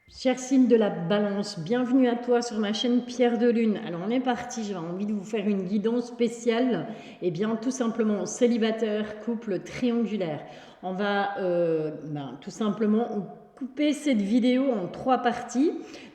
Cher signe de la balance, bienvenue à toi sur ma chaîne Pierre de Lune. Alors on est parti, j'ai envie de vous faire une guidance spéciale. Eh bien tout simplement célibataire, couple triangulaire. On va tout simplement couper cette vidéo en 3 parties.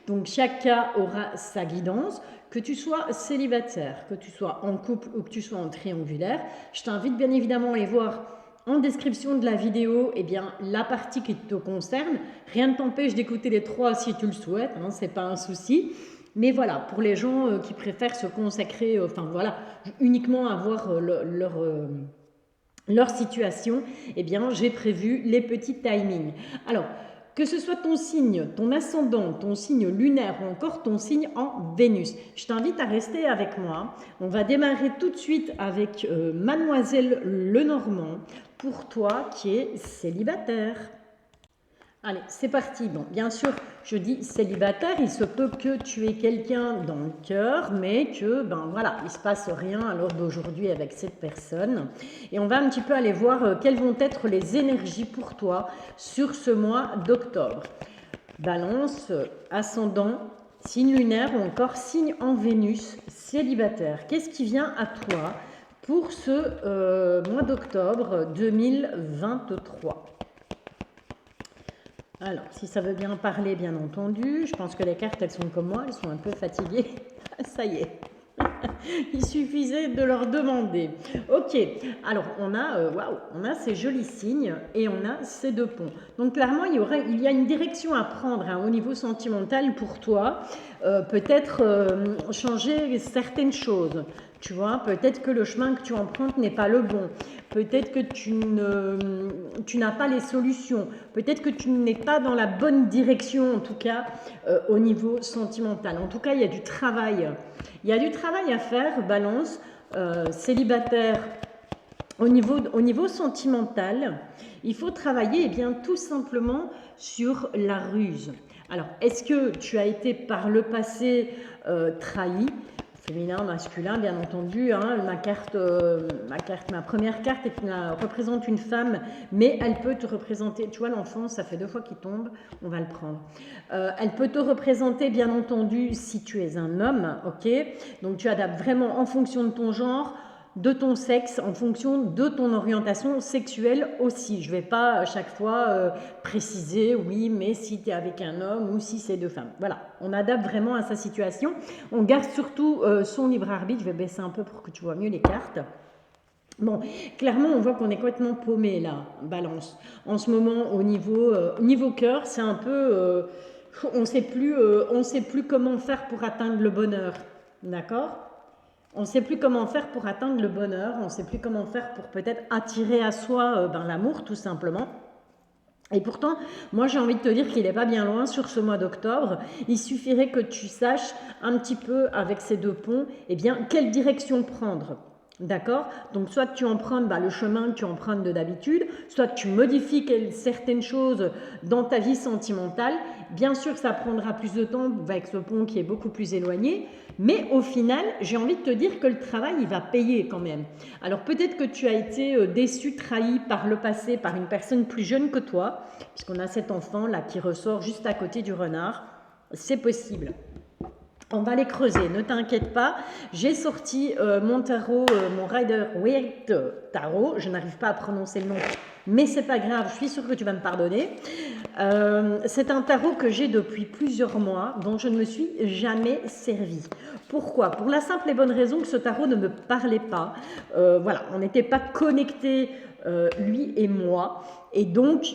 Donc chaque cas aura sa guidance. Que tu sois célibataire, que tu sois en couple ou que tu sois en triangulaire, je t'invite bien évidemment à aller voir en description de la vidéo, eh bien, la partie qui te concerne. Rien ne t'empêche d'écouter les 3 si tu le souhaites, hein, c'est pas un souci. Mais voilà, pour les gens qui préfèrent se consacrer, uniquement à voir leur situation, eh bien, j'ai prévu les petits timings. Alors, que ce soit ton signe, ton ascendant, ton signe lunaire ou encore ton signe en Vénus, je t'invite à rester avec moi. On va démarrer tout de suite avec Mademoiselle Lenormand pour toi qui es célibataire. Allez, c'est parti. Bon, bien sûr, je dis célibataire, il se peut que tu aies quelqu'un dans le cœur, mais que, il se passe rien à l'heure d'aujourd'hui avec cette personne. Et on va un petit peu aller voir quelles vont être les énergies pour toi sur ce mois d'octobre. Balance, ascendant, signe lunaire ou encore signe en Vénus, célibataire. Qu'est-ce qui vient à toi pour ce mois d'octobre 2023 ? Alors, si ça veut bien parler, bien entendu, je pense que les cartes, elles sont comme moi, elles sont un peu fatiguées. Ça y est, il suffisait de leur demander. Ok, alors on a ces jolis signes et on a ces 2 ponts. Donc clairement, il y a une direction à prendre au niveau sentimental pour toi. Peut-être changer certaines choses. Tu vois, peut-être que le chemin que tu empruntes n'est pas le bon. Peut-être que tu n'as pas les solutions. Peut-être que tu n'es pas dans la bonne direction, en tout cas, au niveau sentimental. En tout cas, il y a du travail. Il y a du travail à faire, balance, célibataire. Au niveau sentimental, il faut travailler bien, tout simplement sur la ruse. Alors, est-ce que tu as été par le passé trahi ? Féminin, masculin, bien entendu. Hein, ma première carte représente une femme, mais elle peut te représenter, tu vois, l'enfant, ça fait 2 fois qu'il tombe, on va le prendre. Elle peut te représenter, bien entendu, si tu es un homme, ok. Donc tu adaptes vraiment en fonction de ton genre, de ton sexe, en fonction de ton orientation sexuelle aussi. Je ne vais pas à chaque fois préciser, oui, mais si tu es avec un homme ou si c'est 2 femmes. Voilà, on adapte vraiment à sa situation. On garde surtout son libre arbitre. Je vais baisser un peu pour que tu vois mieux les cartes. Bon, clairement, on voit qu'on est complètement paumé là, balance. En ce moment, au niveau cœur, c'est un peu... on ne sait plus comment faire pour atteindre le bonheur. D'accord ? On ne sait plus comment faire pour atteindre le bonheur, on ne sait plus comment faire pour peut-être attirer à soi l'amour tout simplement. Et pourtant, moi j'ai envie de te dire qu'il n'est pas bien loin sur ce mois d'octobre. Il suffirait que tu saches un petit peu avec ces 2 ponts, eh bien, quelle direction prendre. D'accord? Donc soit tu empruntes le chemin que tu empruntes de d'habitude, soit tu modifies certaines choses dans ta vie sentimentale. Bien sûr que ça prendra plus de temps avec ce pont qui est beaucoup plus éloigné, mais au final, j'ai envie de te dire que le travail, il va payer quand même. Alors peut-être que tu as été déçu, trahi par le passé par une personne plus jeune que toi, puisqu'on a cet enfant là qui ressort juste à côté du renard. C'est possible. On va les creuser, ne t'inquiète pas. J'ai sorti mon tarot, mon Rider-Waite tarot. Je n'arrive pas à prononcer le nom, mais c'est pas grave, je suis sûre que tu vas me pardonner. C'est un tarot que j'ai depuis plusieurs mois, dont je ne me suis jamais servie. Pourquoi ? Pour la simple et bonne raison que ce tarot ne me parlait pas. Voilà, on n'était pas connectés, lui et moi. Et donc,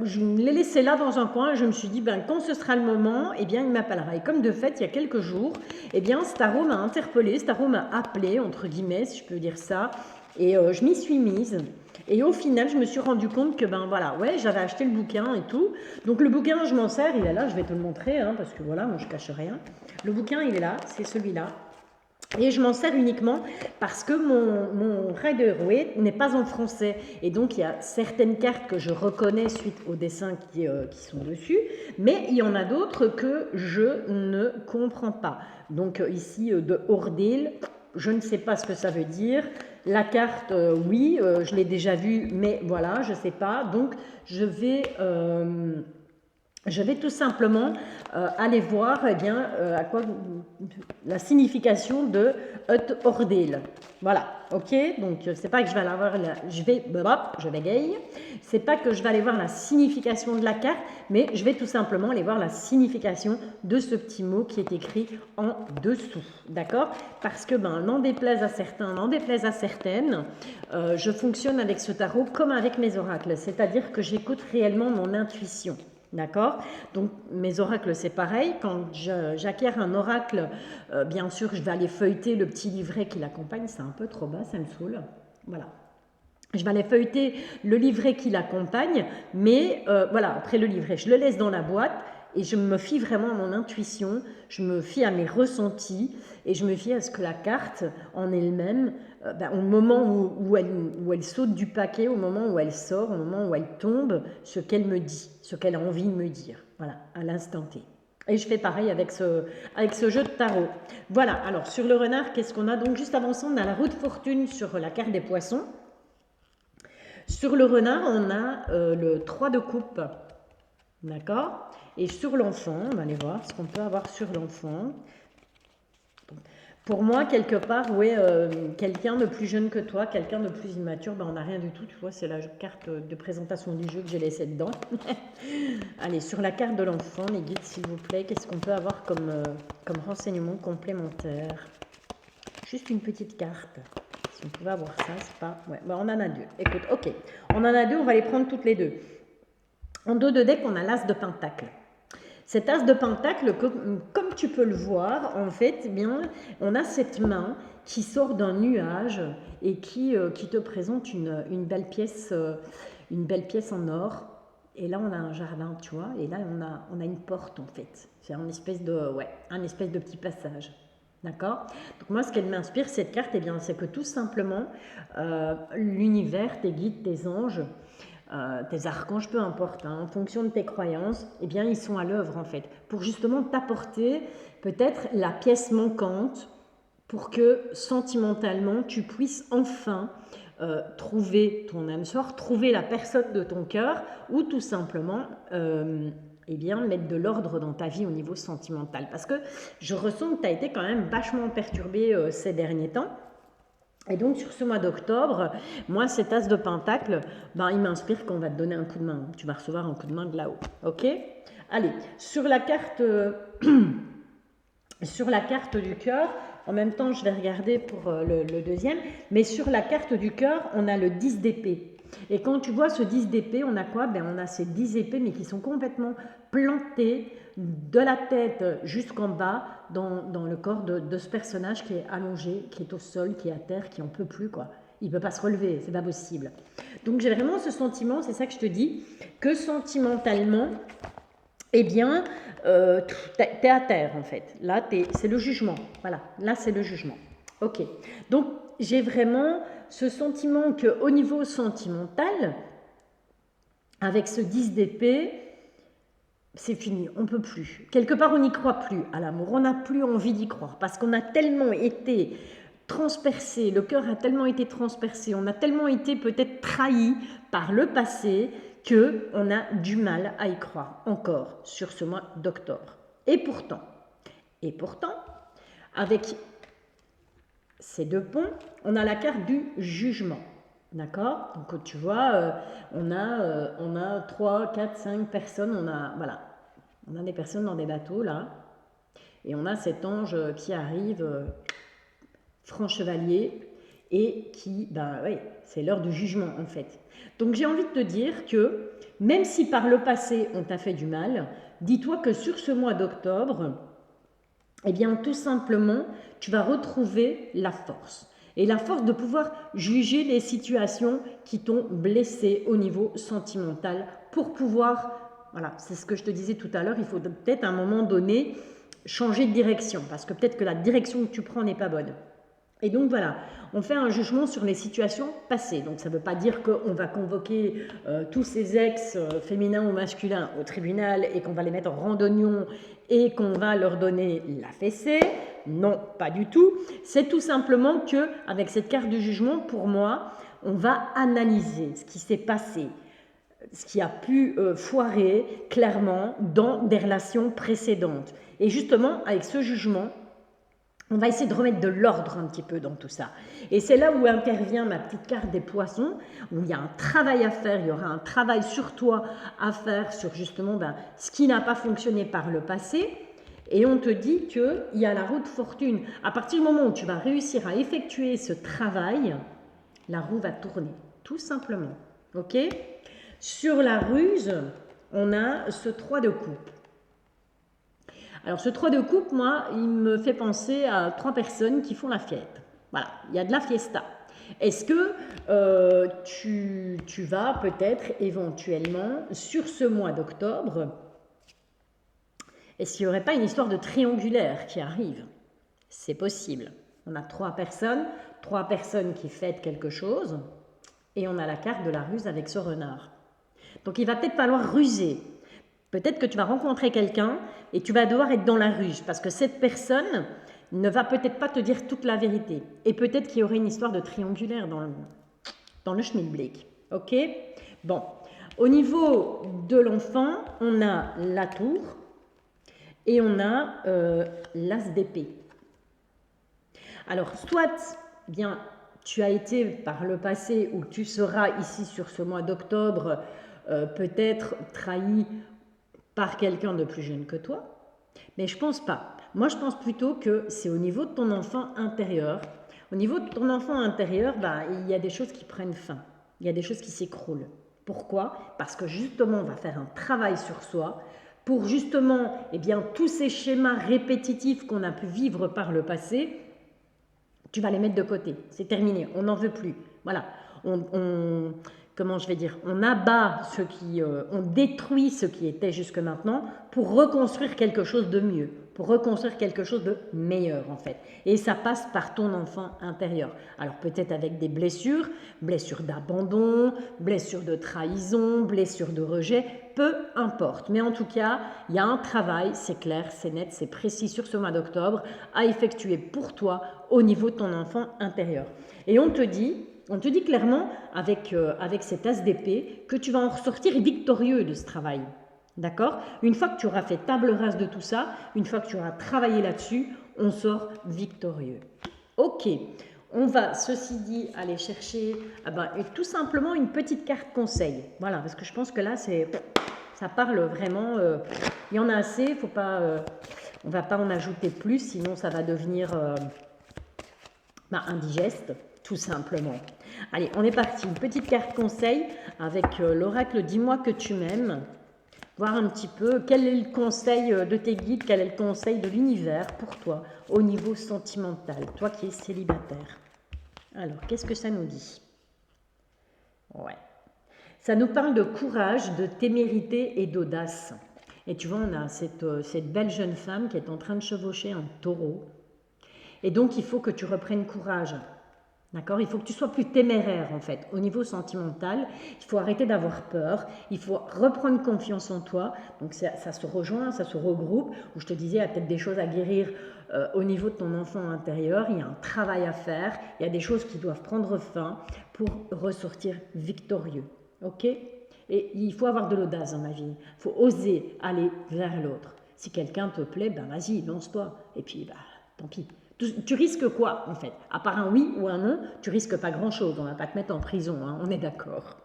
je l'ai laissé là dans un coin et je me suis dit, quand ce sera le moment, eh bien, il m'appellera. Et comme de fait, il y a quelques jours, eh bien, ce tarot m'a interpellée, ce tarot m'a appelée, entre guillemets, si je peux dire ça. Et je m'y suis mise. Et au final, je me suis rendu compte que, j'avais acheté le bouquin et tout. Donc, le bouquin, je m'en sers, il est là, je vais te le montrer, parce que voilà, moi, je cache rien. Le bouquin, il est là, c'est celui-là. Et je m'en sers uniquement parce que mon Rider-Waite n'est pas en français. Et donc, il y a certaines cartes que je reconnais suite aux dessins qui sont dessus. Mais il y en a d'autres que je ne comprends pas. Donc, ici, de Ordil, je ne sais pas ce que ça veut dire. La carte, oui, je l'ai déjà vue, mais voilà, je ne sais pas. Donc, je vais je vais tout simplement aller voir eh bien, à quoi la signification de Ut Ordeel. Voilà, ok. Donc c'est pas que je vais aller voir, je bégaye. C'est pas que je vais aller voir la signification de la carte, mais je vais tout simplement aller voir la signification de ce petit mot qui est écrit en dessous, d'accord? Parce que n'en déplaise à certains, n'en déplaise à certaines, je fonctionne avec ce tarot comme avec mes oracles, c'est-à-dire que j'écoute réellement mon intuition. D'accord? Donc mes oracles c'est pareil, quand j'acquiers un oracle, bien sûr je vais aller feuilleter le petit livret qui l'accompagne, c'est un peu trop bas, ça me saoule, voilà. Je vais aller feuilleter le livret qui l'accompagne, mais voilà, après le livret, je le laisse dans la boîte et je me fie vraiment à mon intuition, je me fie à mes ressentis et je me fie à ce que la carte en elle-même, au moment où elle saute du paquet, au moment où elle sort, au moment où elle tombe, ce qu'elle me dit, ce qu'elle a envie de me dire, voilà, à l'instant T. Et je fais pareil avec ce jeu de tarot. Voilà, alors sur le renard, qu'est-ce qu'on a? Donc juste avant ça, on a la roue de fortune sur la carte des poissons. Sur le renard, on a le 3 de coupe, d'accord? Et sur l'enfant, on va aller voir ce qu'on peut avoir sur l'enfant. Pour moi, quelque part, oui, quelqu'un de plus jeune que toi, quelqu'un de plus immature, on n'a rien du tout, tu vois, c'est la carte de présentation du jeu que j'ai laissée dedans. Allez, sur la carte de l'enfant, les guides, s'il vous plaît, qu'est-ce qu'on peut avoir comme renseignement complémentaire? Juste une petite carte. Si on pouvait avoir ça, c'est pas... Ouais, on en a deux. Écoute, ok. On en a deux, on va les prendre toutes les deux. En dos de deck, on a l'as de pentacle. Cet as de pentacle, comme tu peux le voir, en fait, eh bien, on a cette main qui sort d'un nuage et qui te présente une belle pièce en or. Et là, on a un jardin, tu vois, et là, on a une porte, en fait. C'est un espèce de petit passage. D'accord? Donc moi, ce qu'elle m'inspire, cette carte, eh bien, c'est que tout simplement, l'univers, tes guides, tes anges, tes archanges, peu importe, en fonction de tes croyances, eh bien, ils sont à l'œuvre, en fait, pour justement t'apporter peut-être la pièce manquante pour que sentimentalement, tu puisses enfin trouver ton âme sœur, trouver la personne de ton cœur, ou tout simplement eh bien, mettre de l'ordre dans ta vie au niveau sentimental. Parce que je ressens que tu as été quand même vachement perturbé ces derniers temps. Et donc sur ce mois d'octobre, moi cet as de pentacle, il m'inspire qu'on va te donner un coup de main. Tu vas recevoir un coup de main de là-haut. Ok? Allez, sur la carte du cœur, en même temps je vais regarder pour le deuxième, mais sur la carte du cœur, on a le 10 d'épée. Et quand tu vois ce 10 d'épée, on a quoi? On a ces 10 épées, mais qui sont complètement plantées de la tête jusqu'en bas dans le corps de ce personnage qui est allongé, qui est au sol, qui est à terre, qui n'en peut plus, quoi. Il ne peut pas se relever, c'est pas possible. Donc j'ai vraiment ce sentiment, c'est ça que je te dis, que sentimentalement, eh bien, t'es à terre en fait. Là, c'est le jugement. Voilà, là c'est le jugement. Ok. Donc j'ai vraiment ce sentiment qu'au niveau sentimental, avec ce 10 d'épée, c'est fini, on ne peut plus. Quelque part, on n'y croit plus à l'amour, on n'a plus envie d'y croire, parce qu'on a tellement été transpercé, le cœur a tellement été transpercé, on a tellement été peut-être trahi par le passé, qu'on a du mal à y croire encore sur ce mois d'octobre. Et pourtant, avec ces deux ponts, on a la carte du jugement. D'accord? Donc tu vois, on a 3, 4, 5 personnes, on a des personnes dans des bateaux là, et on a cet ange qui arrive, franc chevalier, et qui, oui, c'est l'heure du jugement en fait. Donc j'ai envie de te dire que, même si par le passé on t'a fait du mal, dis-toi que sur ce mois d'octobre, eh bien tout simplement, tu vas retrouver la force. Et la force de pouvoir juger les situations qui t'ont blessé au niveau sentimental pour pouvoir, voilà, c'est ce que je te disais tout à l'heure, il faut peut-être à un moment donné changer de direction parce que peut-être que la direction que tu prends n'est pas bonne. Et donc voilà, on fait un jugement sur les situations passées. Donc ça ne veut pas dire qu'on va convoquer tous ces ex, féminins ou masculins, au tribunal et qu'on va les mettre en randonnion et qu'on va leur donner la fessée. Non, pas du tout. C'est tout simplement qu'avec cette carte de jugement, pour moi, on va analyser ce qui s'est passé. ce qui a pu foirer clairement dans des relations précédentes. Et justement, avec ce jugement, on va essayer de remettre de l'ordre un petit peu dans tout ça. Et c'est là où intervient ma petite carte des poissons, où il y a un travail à faire, il y aura un travail sur toi à faire, sur justement ce qui n'a pas fonctionné par le passé. Et on te dit qu'il y a la roue de fortune. À partir du moment où tu vas réussir à effectuer ce travail, la roue va tourner, tout simplement. Ok ? Sur la ruse, on a ce 3 de coupe. Alors ce 3 de coupe, moi, il me fait penser à 3 personnes qui font la fête. Voilà, il y a de la fiesta. Est-ce que tu vas peut-être éventuellement, sur ce mois d'octobre, est-ce qu'il n'y aurait pas une histoire de triangulaire qui arrive? C'est possible. On a 3 personnes qui fêtent quelque chose, et on a la carte de la ruse avec ce renard. Donc il va peut-être falloir ruser. Peut-être que tu vas rencontrer quelqu'un et tu vas devoir être dans la ruse parce que cette personne ne va peut-être pas te dire toute la vérité. Et peut-être qu'il y aurait une histoire de triangulaire dans le schmilblick. Ok? Bon. Au niveau de l'enfant, on a la tour et on a l'as d'épée. Alors, soit, bien, tu as été par le passé ou tu seras ici sur ce mois d'octobre peut-être trahi par quelqu'un de plus jeune que toi, mais je pense pas. Moi, je pense plutôt que c'est au niveau de ton enfant intérieur. Au niveau de ton enfant intérieur, il y a des choses qui prennent fin. Il y a des choses qui s'écroulent. Pourquoi? Parce que justement, on va faire un travail sur soi pour justement, tous ces schémas répétitifs qu'on a pu vivre par le passé, tu vas les mettre de côté. C'est terminé. On n'en veut plus. Voilà. Comment je vais dire, on abat on détruit ce qui était jusque maintenant pour reconstruire quelque chose de mieux, pour reconstruire quelque chose de meilleur en fait. Et ça passe par ton enfant intérieur. Alors peut-être avec des blessures d'abandon, blessures de trahison, blessures de rejet, peu importe. Mais en tout cas, il y a un travail, c'est clair, c'est net, c'est précis sur ce mois d'octobre à effectuer pour toi au niveau de ton enfant intérieur. Et on te dit clairement, avec cet as d'épée, que tu vas en ressortir victorieux de ce travail. D'accord? Une fois que tu auras fait table rase de tout ça, une fois que tu auras travaillé là-dessus, on sort victorieux. Ok, on va, ceci dit, aller chercher tout simplement une petite carte conseil. Voilà, parce que je pense que là, ça parle vraiment... il y en a assez, on ne va pas en ajouter plus, sinon ça va devenir indigeste. Tout simplement. Allez, on est parti. Une petite carte conseil avec l'oracle « Dis-moi que tu m'aimes ». Voir un petit peu quel est le conseil de tes guides, quel est le conseil de l'univers pour toi au niveau sentimental, toi qui es célibataire. Alors, qu'est-ce que ça nous dit? Ouais. Ça nous parle de courage, de témérité et d'audace. Et tu vois, on a cette belle jeune femme qui est en train de chevaucher un taureau. Et donc, il faut que tu reprennes courage. D'accord? Il faut que tu sois plus téméraire en fait. Au niveau sentimental, il faut arrêter d'avoir peur, il faut reprendre confiance en toi. Donc ça se rejoint, ça se regroupe. Où je te disais, il y a peut-être des choses à guérir au niveau de ton enfant intérieur. Il y a un travail à faire. Il y a des choses qui doivent prendre fin pour ressortir victorieux. Ok? Et il faut avoir de l'audace dans ma vie. Il faut oser aller vers l'autre. Si quelqu'un te plaît, vas-y, lance-toi. Et puis, tant pis. Tu risques quoi en fait? À part un oui ou un non, tu risques pas grand-chose. On va pas te mettre en prison, hein, on est d'accord.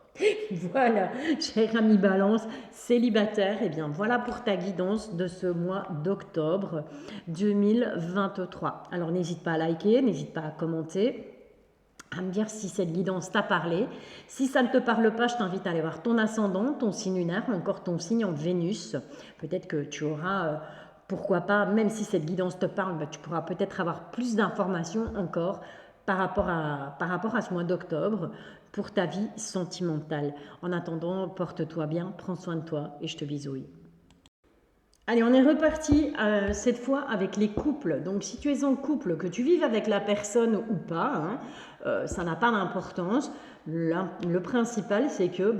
Voilà, cher ami Balance, célibataire, voilà pour ta guidance de ce mois d'octobre 2023. Alors n'hésite pas à liker, n'hésite pas à commenter, à me dire si cette guidance t'a parlé. Si ça ne te parle pas, je t'invite à aller voir ton ascendant, ton signe lunaire, ou encore ton signe en Vénus. Peut-être que tu auras... pourquoi pas, même si cette guidance te parle, tu pourras peut-être avoir plus d'informations encore par rapport à ce mois d'octobre pour ta vie sentimentale. En attendant, porte-toi bien, prends soin de toi et je te bisouille. Allez, on est reparti cette fois avec les couples. Donc, si tu es en couple, que tu vives avec la personne ou pas, ça n'a pas d'importance. Le principal, c'est que,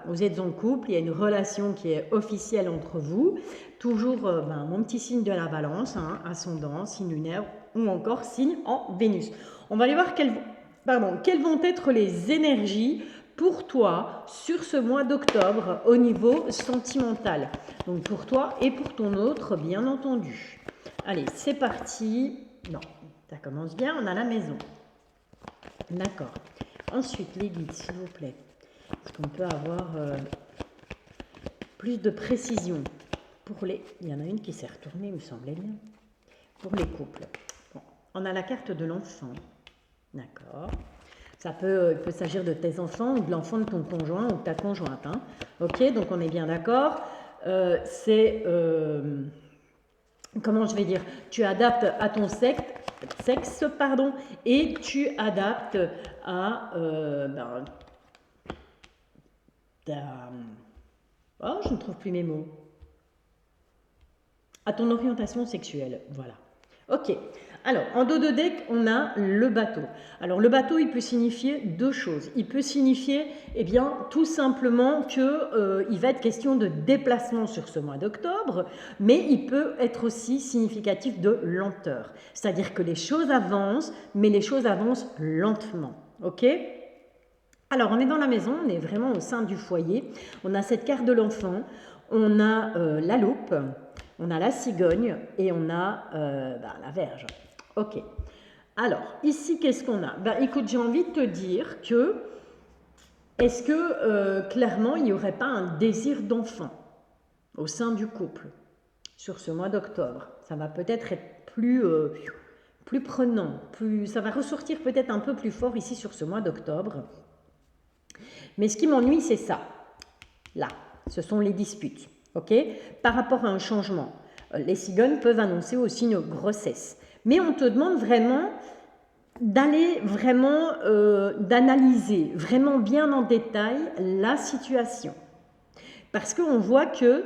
vous êtes en couple, il y a une relation qui est officielle entre vous. Toujours mon petit signe de la Balance, ascendant, signe lunaire ou encore signe en Vénus. On va aller voir quelles vont être les énergies pour toi sur ce mois d'octobre au niveau sentimental. Donc pour toi et pour ton autre, bien entendu. Allez, c'est parti. Non, ça commence bien, on a la maison. D'accord. Ensuite, les guides, s'il vous plaît. Est-ce qu'on peut avoir plus de précision pour les... Il y en a une qui s'est retournée, il me semblait bien. Pour les couples. Bon, on a la carte de l'enfant. D'accord. Ça peut, il peut s'agir de tes enfants ou de l'enfant de ton conjoint ou de ta conjointe. Hein. Ok, donc on est bien d'accord. C'est... comment je vais dire, tu adaptes à ton sexe pardon, et tu adaptes à oh, je ne trouve plus mes mots, à ton orientation sexuelle, voilà. Ok, alors en dos de deck, on a le bateau. Alors le bateau, il peut signifier deux choses. Il peut signifier, eh bien, tout simplement que il va être question de déplacement sur ce mois d'octobre, mais il peut être aussi significatif de lenteur. C'est-à-dire que les choses avancent, mais les choses avancent lentement. Ok ? Alors on est dans la maison, on est vraiment au sein du foyer. On a cette carte de l'enfant, on a la loupe, on a la cigogne et on a la verge. Ok. Alors, ici, qu'est-ce qu'on a? Écoute, j'ai envie de te dire que, est-ce que, clairement, il n'y aurait pas un désir d'enfant au sein du couple sur ce mois d'octobre? Ça va peut-être être plus prenant, ça va ressortir peut-être un peu plus fort ici sur ce mois d'octobre. Mais ce qui m'ennuie, c'est ça. Là, ce sont les disputes. Ok, par rapport à un changement, les cigognes peuvent annoncer aussi une grossesse. Mais on te demande vraiment d'aller vraiment, d'analyser vraiment bien en détail la situation. Parce qu'on voit que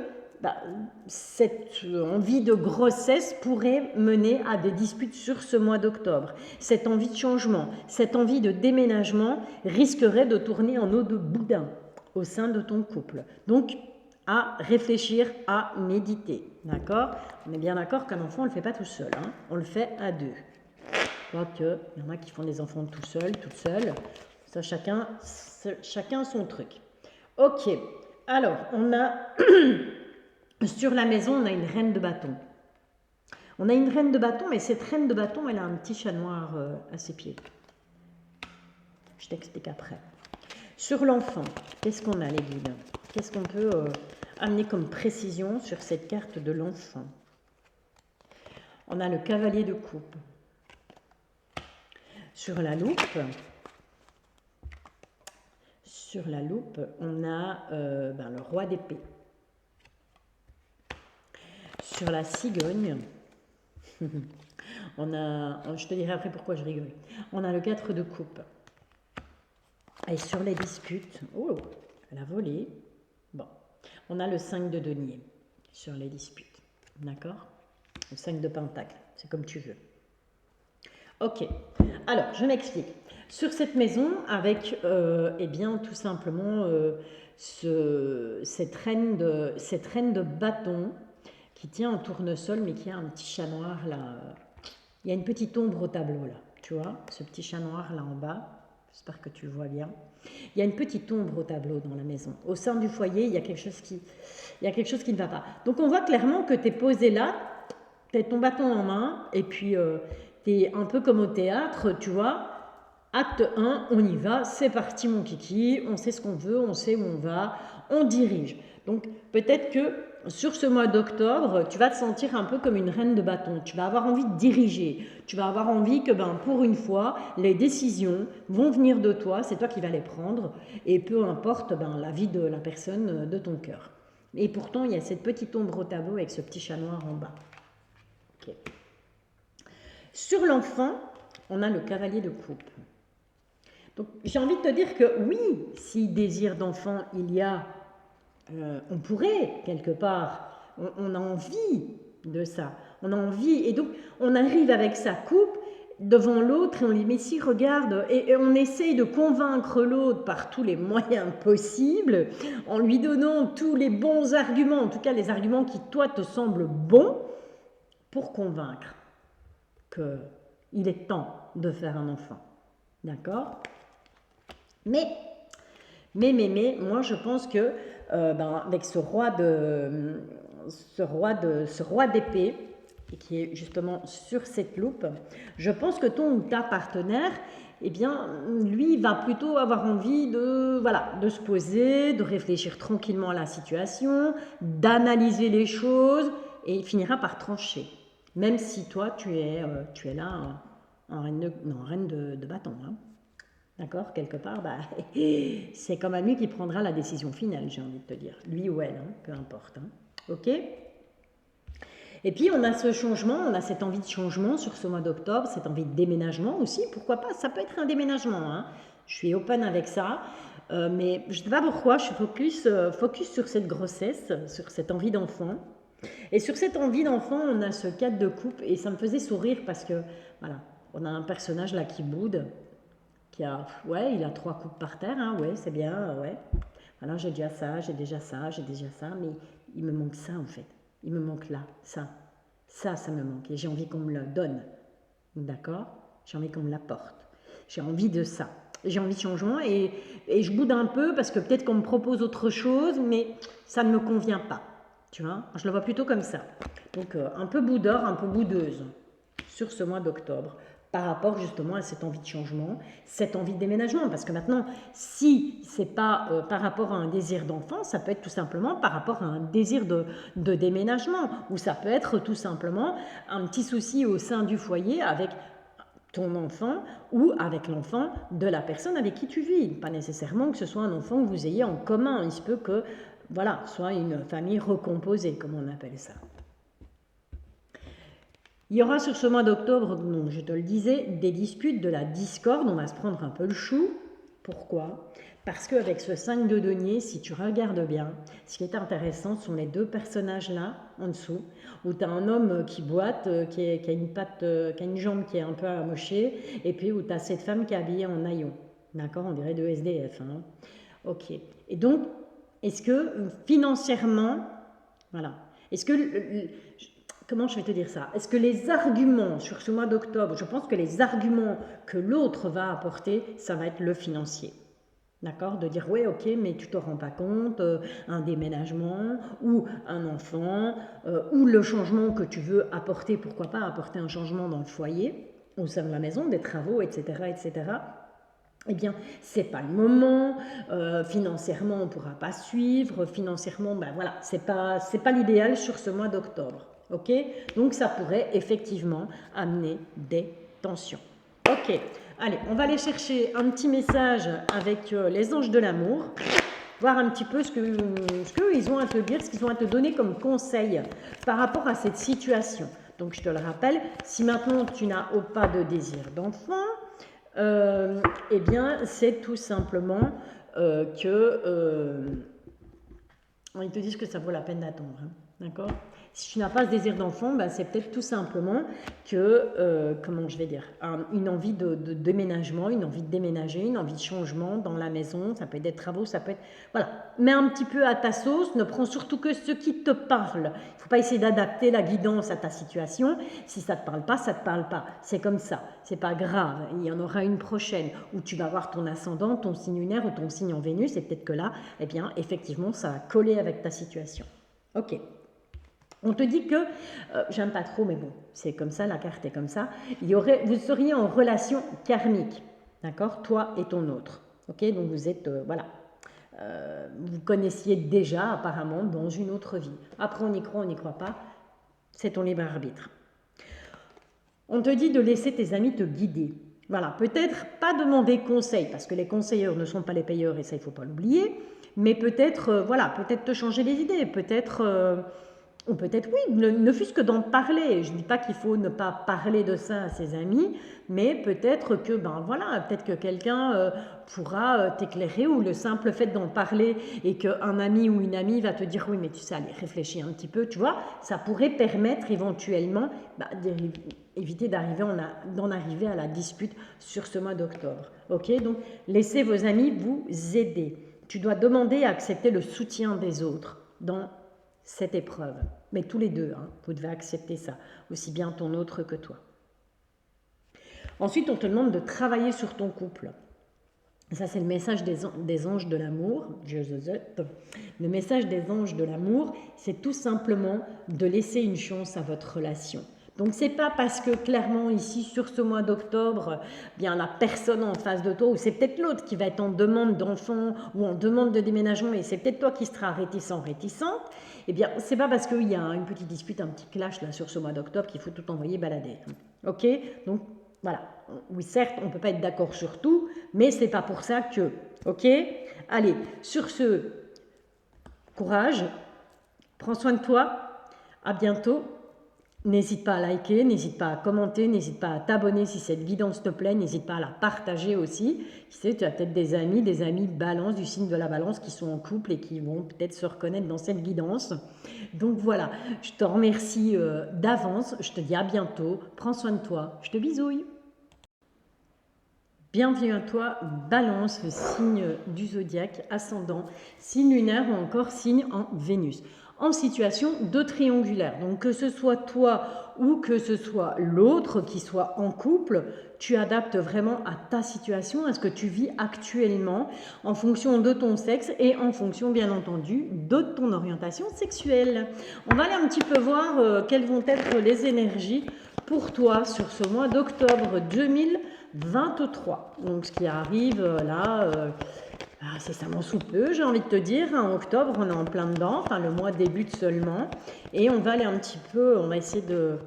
cette envie de grossesse pourrait mener à des disputes sur ce mois d'octobre. Cette envie de changement, cette envie de déménagement risquerait de tourner en eau de boudin au sein de ton couple. Donc, à réfléchir, à méditer. D'accord? On est bien d'accord qu'un enfant, on ne le fait pas tout seul. Hein, on le fait à deux. Quoique, il y en a qui font des enfants tout seuls, toutes seules. Ça, chacun son truc. Ok. Alors, on a... sur la maison, on a une reine de bâton. On a une reine de bâton, mais cette reine de bâton, elle a un petit chat noir à ses pieds. Je t'explique après. Sur l'enfant, qu'est-ce qu'on a, les guides? Qu'est-ce qu'on peut amener comme précision sur cette carte de l'enfant? On a le cavalier de coupe. Sur la loupe, on a le roi d'épée. Sur la cigogne, on a, je te dirai après pourquoi je rigole, on a le 4 de coupe. Et sur les disputes, oh, elle a volé. Bon, on a le 5 de denier sur les disputes. D'accord? Le 5 de pentacle, c'est comme tu veux. Ok, alors je m'explique. Sur cette maison, avec eh bien tout simplement cette reine de bâton qui tient un tournesol, mais qui a un petit chat noir là. Il y a une petite ombre au tableau là, tu vois, ce petit chat noir là en bas. J'espère que tu le vois bien. Il y a une petite ombre au tableau dans la maison. Au sein du foyer, il y a quelque chose qui ne va pas. Donc on voit clairement que tu es posé là, tu as ton bâton en main, et puis tu es un peu comme au théâtre, tu vois. Acte 1, on y va, c'est parti mon kiki, on sait ce qu'on veut, on sait où on va, on dirige. Donc peut-être que sur ce mois d'octobre, tu vas te sentir un peu comme une reine de bâton. Tu vas avoir envie de diriger. Tu vas avoir envie que pour une fois, les décisions vont venir de toi, c'est toi qui vas les prendre, et peu importe la vie de la personne de ton cœur. Et pourtant, il y a cette petite ombre au tableau avec ce petit chat noir en bas. Okay. Sur l'enfant, on a le cavalier de coupe. Donc j'ai envie de te dire que oui, si désir d'enfant il y a, on pourrait quelque part, on a envie de ça, on a envie, et donc on arrive avec sa coupe devant l'autre et on lui dit mais si regarde, et on essaye de convaincre l'autre par tous les moyens possibles, en lui donnant tous les bons arguments, en tout cas les arguments qui toi te semblent bons, pour convaincre qu'il est temps de faire un enfant. D'accord? Mais Moi, je pense que avec ce roi d'épée, et qui est justement sur cette loupe, je pense que ton ou ta partenaire, eh bien, lui, va plutôt avoir envie de, voilà, de se poser, de réfléchir tranquillement à la situation, d'analyser les choses, et il finira par trancher. Même si toi, tu es là en reine de bâton. Hein. D'accord. Quelque part, c'est quand même lui qui prendra la décision finale, j'ai envie de te dire. Lui ou elle, hein, peu importe. Hein. Ok. Et puis, on a ce changement, on a cette envie de changement sur ce mois d'octobre, cette envie de déménagement aussi. Pourquoi pas? Ça peut être un déménagement. Hein. Je suis open avec ça. Mais je ne sais pas pourquoi, je suis focus sur cette grossesse, sur cette envie d'enfant. Et sur cette envie d'enfant, on a ce cadre de coupe et ça me faisait sourire parce que, voilà, on a un personnage là qui boude, ouais, il a 3 coupes par terre, hein, ouais, c'est bien, ouais. Alors j'ai déjà ça, j'ai déjà ça, j'ai déjà ça, mais il me manque ça en fait. Il me manque là, ça. Ça me manque et j'ai envie qu'on me le donne. D'accord? J'ai envie qu'on me l'apporte. J'ai envie de ça. J'ai envie de changement et je boude un peu parce que peut-être qu'on me propose autre chose, mais ça ne me convient pas. Tu vois? Je le vois plutôt comme ça. Donc un peu boudeur, un peu boudeuse sur ce mois d'octobre par rapport justement à cette envie de changement, cette envie de déménagement. Parce que maintenant, si c'est pas par rapport à un désir d'enfant, ça peut être tout simplement par rapport à un désir de déménagement, ou ça peut être tout simplement un petit souci au sein du foyer avec ton enfant ou avec l'enfant de la personne avec qui tu vis. Pas nécessairement que ce soit un enfant que vous ayez en commun. Il se peut que, voilà, soit une famille recomposée, comme on appelle ça. Il y aura sur ce mois d'octobre, donc je te le disais, des disputes, de la discorde, on va se prendre un peu le chou. Pourquoi? Parce qu'avec ce 5 de denier, si tu regardes bien, ce qui est intéressant sont les 2 personnages là, en dessous, où tu as un homme qui boite, qui a une patte, qui a une jambe qui est un peu amochée, et puis où tu as cette femme qui est habillée en haillons. D'accord? On dirait de SDF. Hein. Ok. Et donc, est-ce que financièrement, voilà, est-ce que comment je vais te dire ça? Est-ce que les arguments sur ce mois d'octobre, je pense que les arguments que l'autre va apporter, ça va être le financier. D'accord? De dire, ouais, ok, mais tu te rends pas compte, un déménagement, ou un enfant, ou le changement que tu veux apporter, pourquoi pas apporter un changement dans le foyer, au sein de la maison, des travaux, etc., etc. Eh bien, c'est pas le moment, financièrement, on ne pourra pas suivre, financièrement, ben voilà, c'est pas l'idéal sur ce mois d'octobre. Ok? Donc ça pourrait effectivement amener des tensions. Ok, allez, on va aller chercher un petit message avec les anges de l'amour, voir un petit peu ce qu'ils ont à te dire, ce qu'ils ont à te donner comme conseil par rapport à cette situation. Donc je te le rappelle, si maintenant tu n'as pas de désir d'enfant, eh bien c'est tout simplement que ils te disent que ça vaut la peine d'attendre. Hein, d'accord? Si tu n'as pas ce désir d'enfant, ben, c'est peut-être tout simplement que, comment je vais dire, une envie de déménagement, une envie de déménager, une envie de changement dans la maison, ça peut être des travaux, ça peut être... Voilà, mets un petit peu à ta sauce, ne prends surtout que ce qui te parle. Il ne faut pas essayer d'adapter la guidance à ta situation. Si ça ne te parle pas, ça ne te parle pas. C'est comme ça, c'est pas grave. Il y en aura une prochaine où tu vas voir ton ascendant, ton signe lunaire ou ton signe en Vénus, et peut-être que là, eh bien, effectivement, ça va coller avec ta situation. Ok. On te dit que, j'aime pas trop, mais bon, c'est comme ça, la carte est comme ça, vous seriez en relation karmique, d'accord? Toi et ton autre, ok? Donc vous êtes, voilà, vous connaissiez déjà apparemment dans une autre vie. Après, on y croit, on n'y croit pas, c'est ton libre arbitre. On te dit de laisser tes amis te guider. Voilà, peut-être pas demander conseil, parce que les conseilleurs ne sont pas les payeurs, et ça, il ne faut pas l'oublier, mais peut-être, voilà, peut-être te changer les idées, peut-être... ou peut-être oui, ne fût-ce que d'en parler. Je ne dis pas qu'il faut ne pas parler de ça à ses amis, mais peut-être que, ben voilà, peut-être que quelqu'un pourra t'éclairer, ou le simple fait d'en parler et qu'un ami ou une amie va te dire oui, mais tu sais, allez, réfléchis un petit peu, tu vois, ça pourrait permettre éventuellement d'éviter d'en arriver à la dispute sur ce mois d'octobre. Ok, donc laissez vos amis vous aider. Tu dois demander à accepter le soutien des autres dans cette épreuve. Mais tous les deux, hein, vous devez accepter ça, aussi bien ton autre que toi. Ensuite, on te demande de travailler sur ton couple. Ça, c'est le message des anges de l'amour. Le message des anges de l'amour, c'est tout simplement de laisser une chance à votre relation. Donc, c'est pas parce que clairement ici, sur ce mois d'octobre, bien la personne en face de toi, ou c'est peut-être l'autre qui va être en demande d'enfant ou en demande de déménagement, et c'est peut-être toi qui seras réticente, eh bien, c'est pas parce qu'il y a une petite dispute, un petit clash là sur ce mois d'octobre qu'il faut tout envoyer balader. Ok? Donc, voilà. Oui, certes, on ne peut pas être d'accord sur tout, mais c'est pas pour ça que. Ok? Allez, sur ce, courage, prends soin de toi, à bientôt. N'hésite pas à liker, n'hésite pas à commenter, n'hésite pas à t'abonner si cette guidance te plaît, n'hésite pas à la partager aussi. Tu sais, tu as peut-être des amis balance, du signe de la balance, qui sont en couple et qui vont peut-être se reconnaître dans cette guidance. Donc voilà, je te remercie d'avance, je te dis à bientôt, prends soin de toi, je te bisouille. Bienvenue à toi, Balance, le signe du zodiaque ascendant, signe lunaire ou encore signe en Vénus, en situation de triangulaire. Donc que ce soit toi ou que ce soit l'autre qui soit en couple, tu adaptes vraiment à ta situation, à ce que tu vis actuellement, en fonction de ton sexe et en fonction bien entendu de ton orientation sexuelle. On va aller un petit peu voir quelles vont être les énergies pour toi sur ce mois d'octobre 2023. Donc ce qui arrive là, incessamment sous peu, j'ai envie de te dire. En octobre, on est en plein dedans, enfin le mois débute seulement. Et on va aller un petit peu, on va essayer de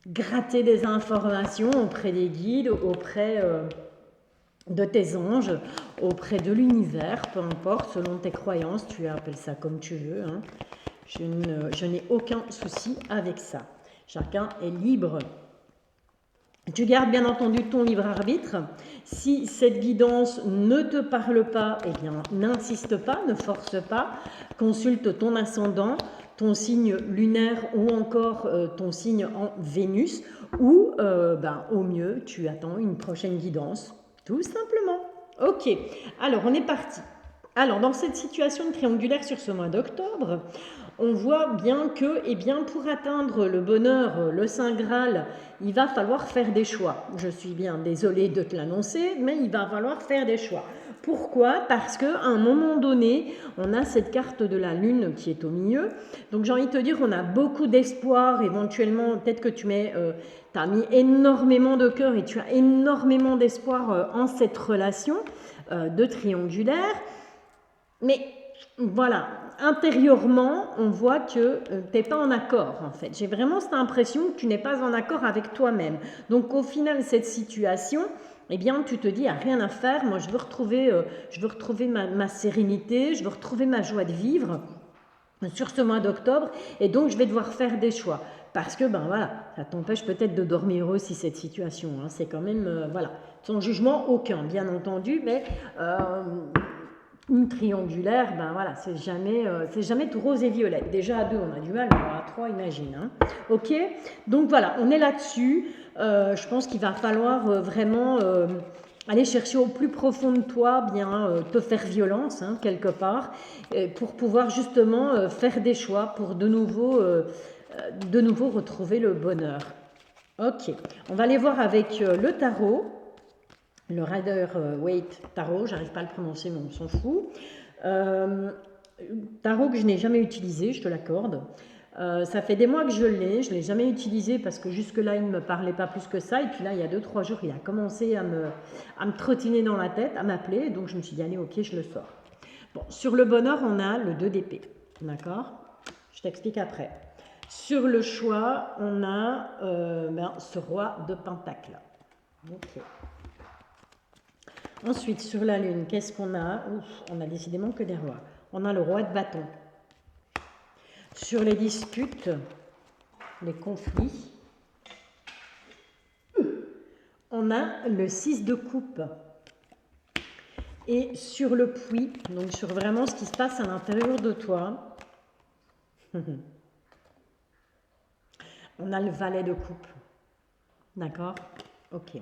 gratter des informations auprès des guides, auprès de tes anges, auprès de l'univers, peu importe, selon tes croyances, tu appelles ça comme tu veux. Hein. Je n'ai aucun souci avec ça. Chacun est libre. Tu gardes bien entendu ton libre arbitre. Si cette guidance ne te parle pas, eh bien, n'insiste pas, ne force pas. Consulte ton ascendant, ton signe lunaire ou encore ton signe en Vénus. Ou, au mieux, tu attends une prochaine guidance, tout simplement. Ok, alors on est parti. Alors, dans cette situation triangulaire sur ce mois d'octobre, on voit bien que, pour atteindre le bonheur, le Saint Graal, il va falloir faire des choix. Je suis bien désolée de te l'annoncer, mais il va falloir faire des choix. Pourquoi? Parce qu'à un moment donné, on a cette carte de la Lune qui est au milieu. Donc j'ai envie de te dire, on a beaucoup d'espoir. Éventuellement, peut-être que tu as mis énormément de cœur et tu as énormément d'espoir en cette relation de triangulaire. Mais voilà, intérieurement, on voit que tu n'es pas en accord en fait. J'ai vraiment cette impression que tu n'es pas en accord avec toi-même. Donc au final, cette situation, tu te dis, il n'y a rien à faire. Moi, je veux retrouver ma sérénité, je veux retrouver ma joie de vivre sur ce mois d'octobre. Et donc, je vais devoir faire des choix. Parce que, ça t'empêche peut-être de dormir aussi cette situation. Hein. C'est quand même, sans jugement aucun, bien entendu, mais... une triangulaire, c'est jamais tout rose et violette. Déjà à 2, on a du mal, mais à 3, imagine. Hein. Ok, donc voilà, on est là-dessus. Je pense qu'il va falloir vraiment aller chercher au plus profond de toi, te faire violence, hein, quelque part, pour pouvoir justement faire des choix pour de nouveau retrouver le bonheur. Ok, on va aller voir avec le tarot. Le Rider-Waite Tarot, j'arrive pas à le prononcer, mais on s'en fout. Tarot que je n'ai jamais utilisé, je te l'accorde. Ça fait des mois que je l'ai jamais utilisé parce que jusque-là, il ne me parlait pas plus que ça. Et puis là, il y a 2-3 jours, il a commencé à me trottiner dans la tête, à m'appeler. Donc je me suis dit, allez, ok, je le sors. Bon, sur le bonheur, on a le 2 d'épée. D'accord? Je t'explique après. Sur le choix, on a ce roi de pentacle. Ok. Ensuite, sur la Lune, qu'est-ce qu'on a? On a décidément que des rois. On a le roi de bâton. Sur les disputes, les conflits, on a le 6 de coupe. Et sur le puits, donc sur vraiment ce qui se passe à l'intérieur de toi, on a le valet de coupe. D'accord? Ok.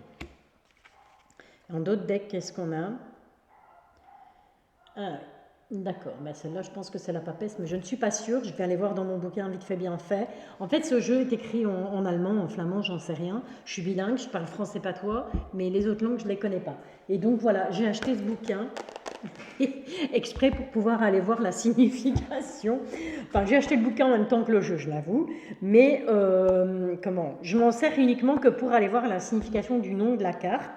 En d'autres decks, qu'est-ce qu'on a? D'accord, ben celle-là, je pense que c'est la papesse, mais je ne suis pas sûre. Je vais aller voir dans mon bouquin vite fait, bien fait. En fait, ce jeu est écrit en allemand, en flamand, j'en sais rien. Je suis bilingue, je parle français patois, mais les autres langues, je ne les connais pas. Et donc voilà, j'ai acheté ce bouquin exprès pour pouvoir aller voir la signification. Enfin, j'ai acheté le bouquin en même temps que le jeu, je l'avoue, mais comment? Je m'en sers uniquement que pour aller voir la signification du nom de la carte.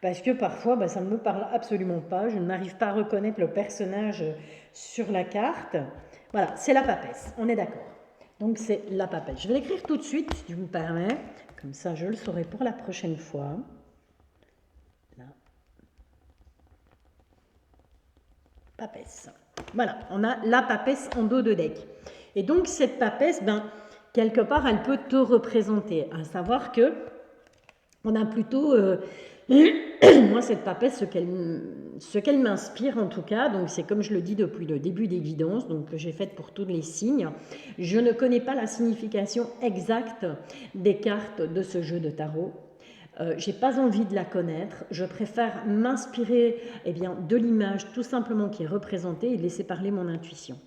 Parce que parfois, bah, ça ne me parle absolument pas. Je n'arrive pas à reconnaître le personnage sur la carte. Voilà, c'est la papesse, on est d'accord. Donc c'est la papesse. Je vais l'écrire tout de suite, si tu me permets. Comme ça, je le saurai pour la prochaine fois. La papesse. Voilà, on a la papesse en dos de deck. Et donc cette papesse, ben, quelque part, elle peut te représenter. À savoir que on a plutôt moi, cette papesse, ce qu'elle m'inspire en tout cas, donc c'est comme je le dis depuis le début des guidances, donc que j'ai faites pour tous les signes, je ne connais pas la signification exacte des cartes de ce jeu de tarot. J'ai pas envie de la connaître, je préfère m'inspirer de l'image tout simplement qui est représentée et laisser parler mon intuition.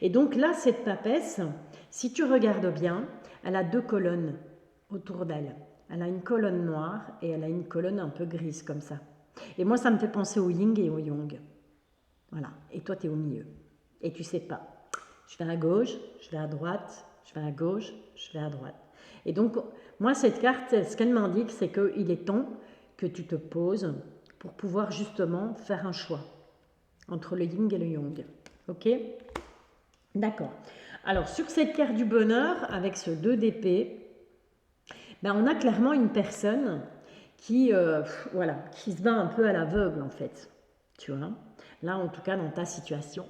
Et donc là, cette papesse, si tu regardes bien, elle a deux colonnes autour d'elle. Elle a une colonne noire et elle a une colonne un peu grise comme ça. Et moi, ça me fait penser au yin et au yang. Voilà. Et toi, tu es au milieu. Et tu sais pas. Je vais à gauche, je vais à droite, je vais à gauche, je vais à droite. Et donc, moi, cette carte, ce qu'elle m'indique, c'est qu'il est temps que tu te poses pour pouvoir justement faire un choix entre le yin et le yang. Ok? D'accord. Alors, sur cette carte du bonheur, avec ce 2 d'épée, ben, on a clairement une personne qui, voilà, qui se bat un peu à l'aveugle en fait. Tu vois, là en tout cas dans ta situation,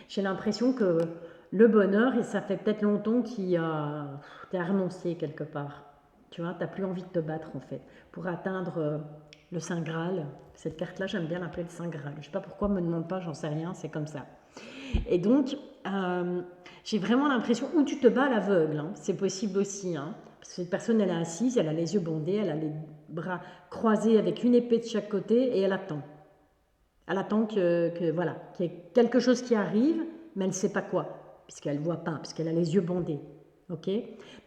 j'ai l'impression que le bonheur, et ça fait peut-être longtemps qu'il a, t'as renoncé quelque part. Tu vois, t'as plus envie de te battre en fait pour atteindre le Saint Graal. Cette carte-là, j'aime bien l'appeler le Saint Graal. Je sais pas pourquoi, me demande pas, j'en sais rien, c'est comme ça. Et donc, j'ai vraiment l'impression, où tu te bats à l'aveugle, hein, c'est possible aussi, hein, parce que cette personne, elle est assise, elle a les yeux bandés, elle a les bras croisés avec une épée de chaque côté et elle attend. Elle attend voilà, qu'il y ait quelque chose qui arrive, mais elle ne sait pas quoi, puisqu'elle ne voit pas, puisqu'elle a les yeux bandés. Ok?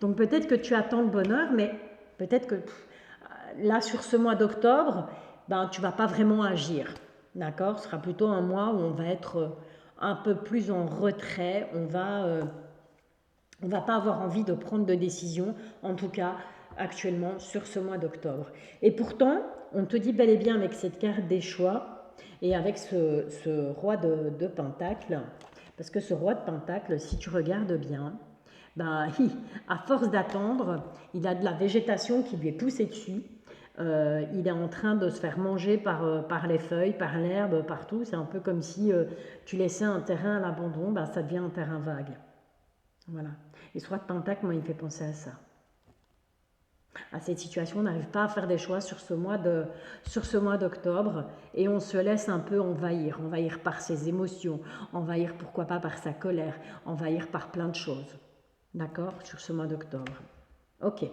Donc peut-être que tu attends le bonheur, mais peut-être que là, sur ce mois d'octobre, ben, tu ne vas pas vraiment agir. D'accord? Ce sera plutôt un mois où on va être un peu plus en retrait, on va pas avoir envie de prendre de décision, en tout cas actuellement sur ce mois d'octobre. Et pourtant, on te dit bel et bien avec cette carte des choix et avec ce roi de Pentacle, parce que ce roi de Pentacle, si tu regardes bien, ben, à force d'attendre, il a de la végétation qui lui est poussée dessus. Il est en train de se faire manger par les feuilles, par l'herbe, partout. C'est un peu comme si tu laissais un terrain à l'abandon, ben, ça devient un terrain vague. Voilà. Et ce roi de Pentacle, moi, il me fait penser à ça. À cette situation, on n'arrive pas à faire des choix sur ce mois d'octobre et on se laisse un peu envahir par ses émotions, envahir pourquoi pas par sa colère, envahir par plein de choses. D'accord? Sur ce mois d'octobre. Ok.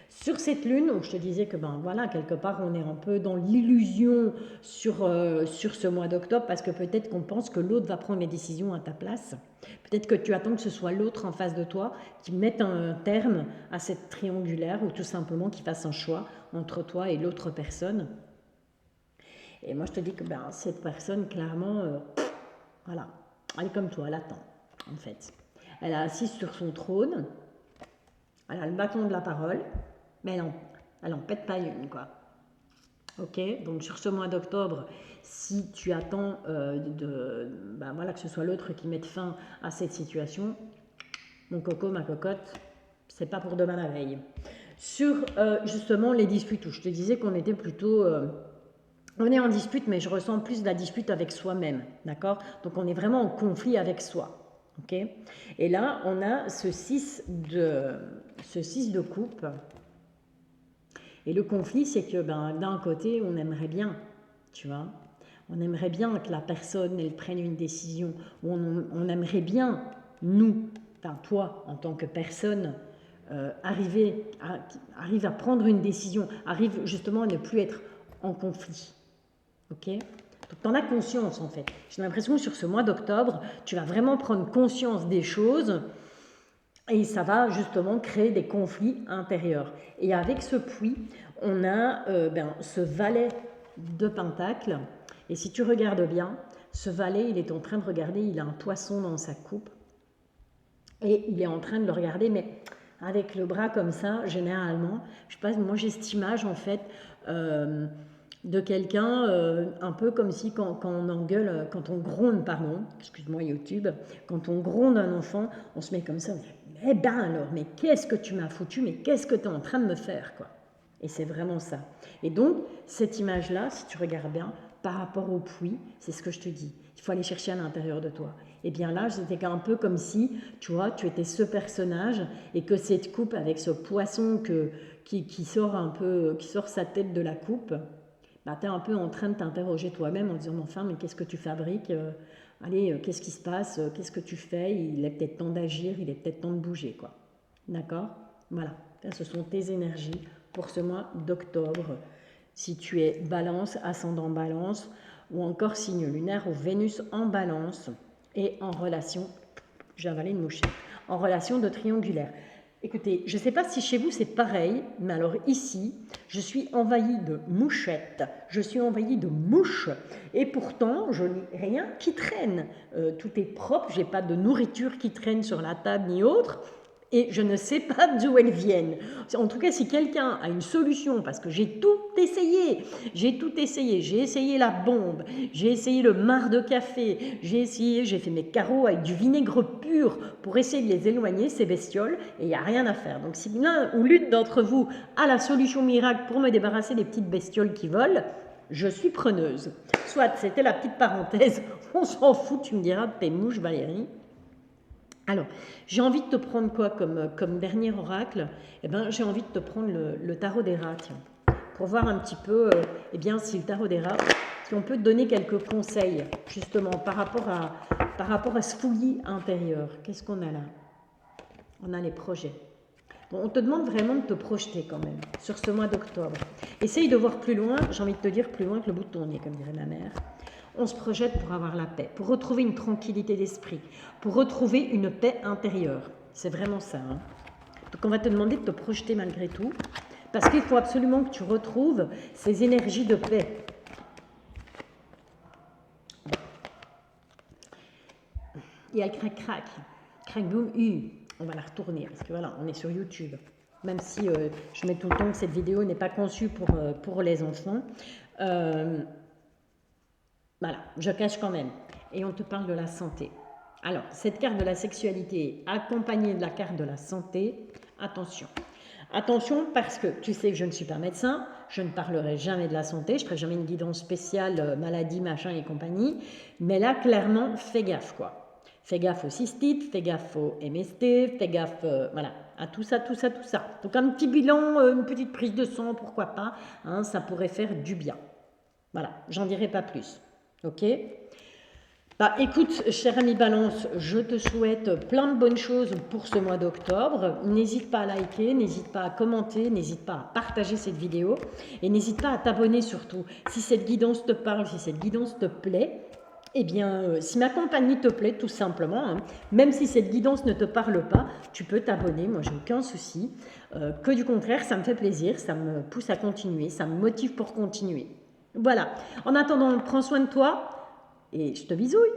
Sur cette lune, donc je te disais que ben voilà, quelque part on est un peu dans l'illusion sur ce mois d'octobre parce que peut-être qu'on pense que l'autre va prendre les décisions à ta place. Peut-être que tu attends que ce soit l'autre en face de toi qui mette un terme à cette triangulaire ou tout simplement qu'il fasse un choix entre toi et l'autre personne. Et moi je te dis que ben, cette personne clairement, voilà, elle est comme toi, elle attend en fait. Elle est assise sur son trône, elle a le bâton de la parole, mais elle en pète pas une, quoi. Ok, donc sur ce mois d'octobre, si tu attends ben voilà, que ce soit l'autre qui mette fin à cette situation, mon coco, ma cocotte, c'est pas pour demain la veille. Sur justement les disputes, où je te disais qu'on était plutôt... on est en dispute, mais je ressens plus de la dispute avec soi-même, d'accord? Donc on est vraiment en conflit avec soi. Ok. Et là, on a ce 6 de coupe. Et le conflit, c'est que ben, d'un côté, on aimerait bien, tu vois, on aimerait bien que la personne, elle prenne une décision, ou on aimerait bien, nous, enfin toi, en tant que personne, arrive à prendre une décision, arrive justement à ne plus être en conflit. Ok. Donc, tu en as conscience en fait. J'ai l'impression que sur ce mois d'octobre, tu vas vraiment prendre conscience des choses et ça va justement créer des conflits intérieurs. Et avec ce puits, on a ce valet de Pentacle. Et si tu regardes bien, ce valet, il est en train de regarder, il a un poisson dans sa coupe. Et il est en train de le regarder, mais avec le bras comme ça, généralement. Je sais pas, moi j'ai cette image en fait de quelqu'un, un peu comme si quand on engueule, quand on gronde, pardon, excuse-moi YouTube, quand on gronde un enfant, on se met comme ça, on dit, eh ben alors, mais qu'est-ce que tu m'as foutu, mais qu'est-ce que tu es en train de me faire, quoi. Et c'est vraiment ça. Et donc, cette image-là, si tu regardes bien, par rapport au puits, c'est ce que je te dis. Il faut aller chercher à l'intérieur de toi. Et bien là, c'était un peu comme si, tu vois, tu étais ce personnage et que cette coupe avec ce poisson qui sort un peu, qui sort sa tête de la coupe, bah, tu es un peu en train de t'interroger toi-même en disant, enfin, mais qu'est-ce que tu fabriques allez, qu'est-ce qui se passe, qu'est-ce que tu fais, il est peut-être temps d'agir, il est peut-être temps de bouger, quoi. D'accord? Voilà, ce sont tes énergies pour ce mois d'octobre. Si tu es balance, ascendant balance, ou encore signe lunaire ou Vénus en balance, et en relation, j'ai avalé une mouche, en relation de triangulaire. Écoutez, je ne sais pas si chez vous c'est pareil, mais alors ici, je suis envahie de mouchettes, je suis envahie de mouches, et pourtant, je n'ai rien qui traîne. Tout est propre, je n'ai pas de nourriture qui traîne sur la table ni autre, et je ne sais pas d'où elles viennent. En tout cas, si quelqu'un a une solution, parce que j'ai tout essayé, j'ai essayé la bombe, j'ai essayé le marc de café, j'ai fait mes carreaux avec du vinaigre pur pour essayer de les éloigner, ces bestioles, et il n'y a rien à faire. Donc si l'un ou l'une d'entre vous a la solution miracle pour me débarrasser des petites bestioles qui volent, je suis preneuse. Soit, c'était la petite parenthèse, on s'en fout, tu me diras de tes mouches, Valérie. Alors, j'ai envie de te prendre quoi comme dernier oracle? Eh bien, j'ai envie de te prendre le tarot des rats, tiens, pour voir un petit peu, eh bien, si le tarot des rats, si on peut te donner quelques conseils, justement, par rapport à ce fouillis intérieur. Qu'est-ce qu'on a là? On a les projets. Bon, on te demande vraiment de te projeter quand même, sur ce mois d'octobre. Essaye de voir plus loin, j'ai envie de te dire plus loin que le bout de ton nez, comme dirait ma mère. On se projette pour avoir la paix, pour retrouver une tranquillité d'esprit, pour retrouver une paix intérieure. C'est vraiment ça. Hein. Donc on va te demander de te projeter malgré tout, parce qu'il faut absolument que tu retrouves ces énergies de paix. Il y a le crac-crac, crac-boum, on va la retourner, parce que voilà, on est sur YouTube. Même si je mets tout le temps que cette vidéo n'est pas conçue pour les enfants. Voilà, je cache quand même. Et on te parle de la santé. Alors, cette carte de la sexualité accompagnée de la carte de la santé, attention. Attention parce que tu sais que je ne suis pas médecin, je ne parlerai jamais de la santé, je ne ferai jamais une guidance spéciale, maladie, machin et compagnie. Mais là, clairement, fais gaffe quoi. Fais gaffe aux cystites, fais gaffe au MST, fais gaffe voilà, à tout ça, tout ça, tout ça. Donc un petit bilan, une petite prise de sang, pourquoi pas, hein, ça pourrait faire du bien. Voilà, j'en dirai pas plus. Ok? Bah écoute, cher ami Balance, je te souhaite plein de bonnes choses pour ce mois d'octobre. N'hésite pas à liker, n'hésite pas à commenter, n'hésite pas à partager cette vidéo et n'hésite pas à t'abonner surtout. Si cette guidance te parle, si cette guidance te plaît, eh bien, si ma compagnie te plaît, tout simplement, hein, même si cette guidance ne te parle pas, tu peux t'abonner, moi j'ai aucun souci. Que du contraire, ça me fait plaisir, ça me pousse à continuer, ça me motive pour continuer. Voilà. En attendant, prends soin de toi et je te bisouille.